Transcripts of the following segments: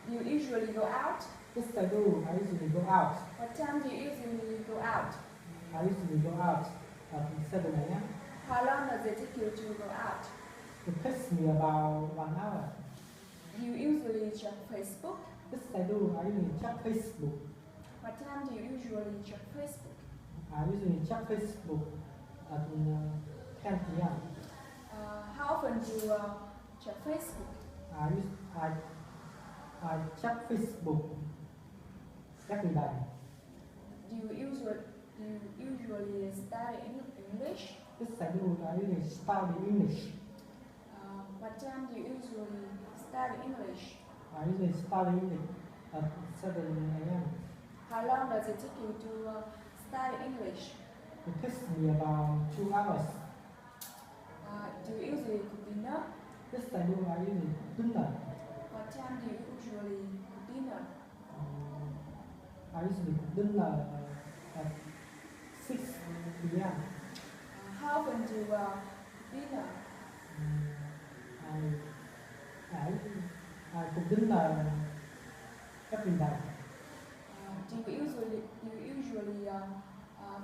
Do you usually go out? Yes, I do. I usually go out. What time do you usually go out? I usually go out at 7 a.m. How long does it take you to go out? It takes me about 1 hour. Do you usually check Facebook? Yes, I do. I usually check Facebook. What time do you usually check Facebook? I usually check Facebook at 10 p.m. How often do you check Facebook? I check Facebook every day. Do you usually study English? Yes, I do. I usually study English. What time do you usually study English? I usually study English at 7 a.m. How long does it take you to study English? It takes me about 2 hours. Do you usually cook dinner? Yes, I do. I usually cook dinner. What time do you usually cook dinner? I usually cook dinner at 6 p.m. How often do you cook dinner? I cook dinner every day. Do you usually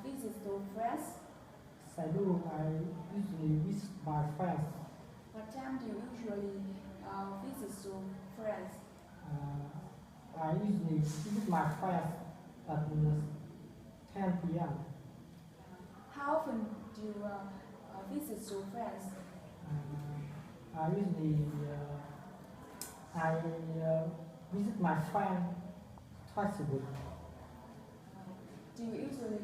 visit your friends? Yes, I do. I usually visit my friends. What time do you usually visit your friends? I usually visit my friends at 10 p.m. How often do you visit your friends? I usually visit my friend twice a week. Do you usually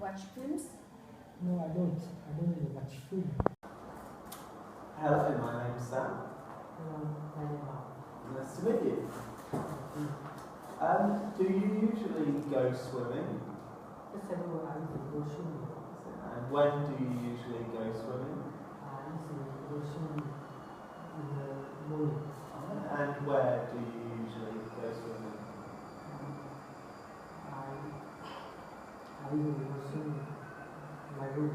watch films? No, I don't. I don't really watch film. Hello, my name's Sam. Nice to meet you. Do you usually go swimming? Yes, I do. I usually go swimming. And when do you usually go swimming? I usually go swimming in the morning. And where do you usually go swimming? I usually go swimming in my room.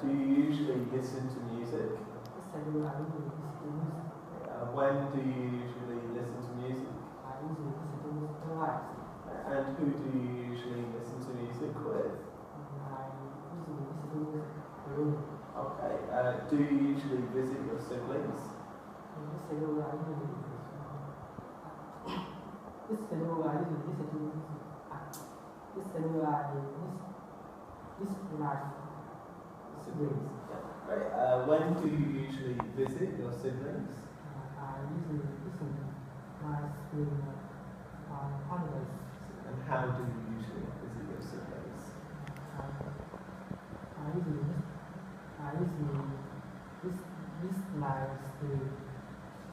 Do you usually listen to music? Yes, I do. I usually listen to music. When do you usually listen to music? I usually listen to music tonight. And who do you usually listen to music with? I usually listen to music alone. Okay. Do you usually visit your siblings? Yes, I do. I usually listen to music. Yes, I do. I usually listen to music. Yes, I do. I listen to my siblings. Great. When do you usually visit your siblings? I usually listen to my siblings on holidays. And how do you usually visit your siblings? I usually visit my siblings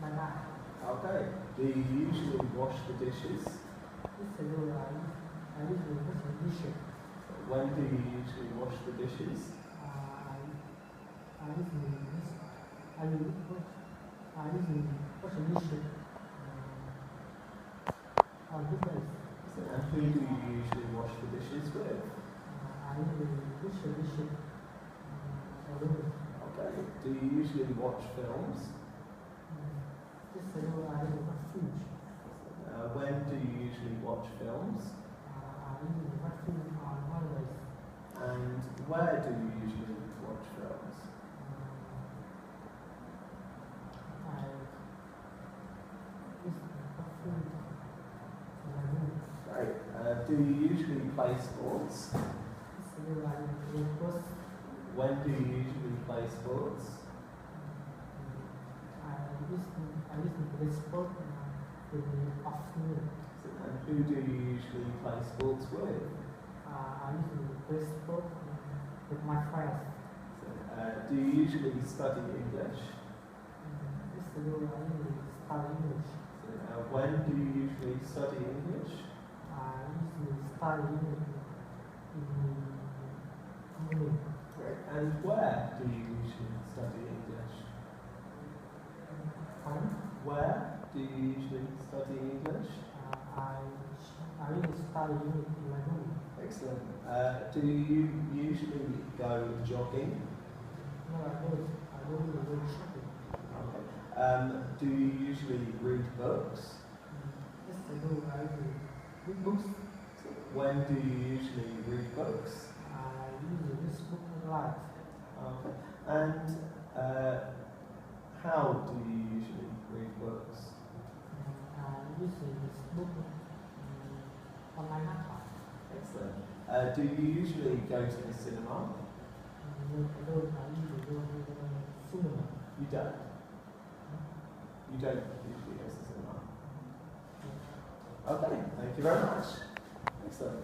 by night. Okay. Do you usually wash the dishes? Yes, I do. I usually wash the dishes. When do you usually wash the dishes? I usually wash the dishes on weekdays. And who do you usually wash the dishes with? I usually wash the dishes alone. Okay. Do you usually watch films? Yes, I do. I usually watch films. When do you usually watch films? I usually watch films on holidays. And where do you usually watch films? I usually watch films in my room. Great. Do you usually play sports? Yes, I do. I usually play sports. When do you usually play sports? I usually play sport in the afternoon. And who do you usually play sports with? I usually play sport with my friends. Do you usually study English? Yes, I do. I usually study English. When do you usually study English? I usually study English in the evening. Great. And where do you usually study English? Where do you usually study English? I usually study English in my room. Excellent. Do you usually go jogging? No, I don't. I don't really go shopping. Okay. Do you usually read books? Yes, I do. I read books. When do you usually read books? I usually read books online. And how do you usually read books? I usually read books online. Excellent. Do you usually go to the cinema? I don't. I usually go to the cinema. You don't? You don't usually go to the cinema? Okay, thank you very much. Excellent.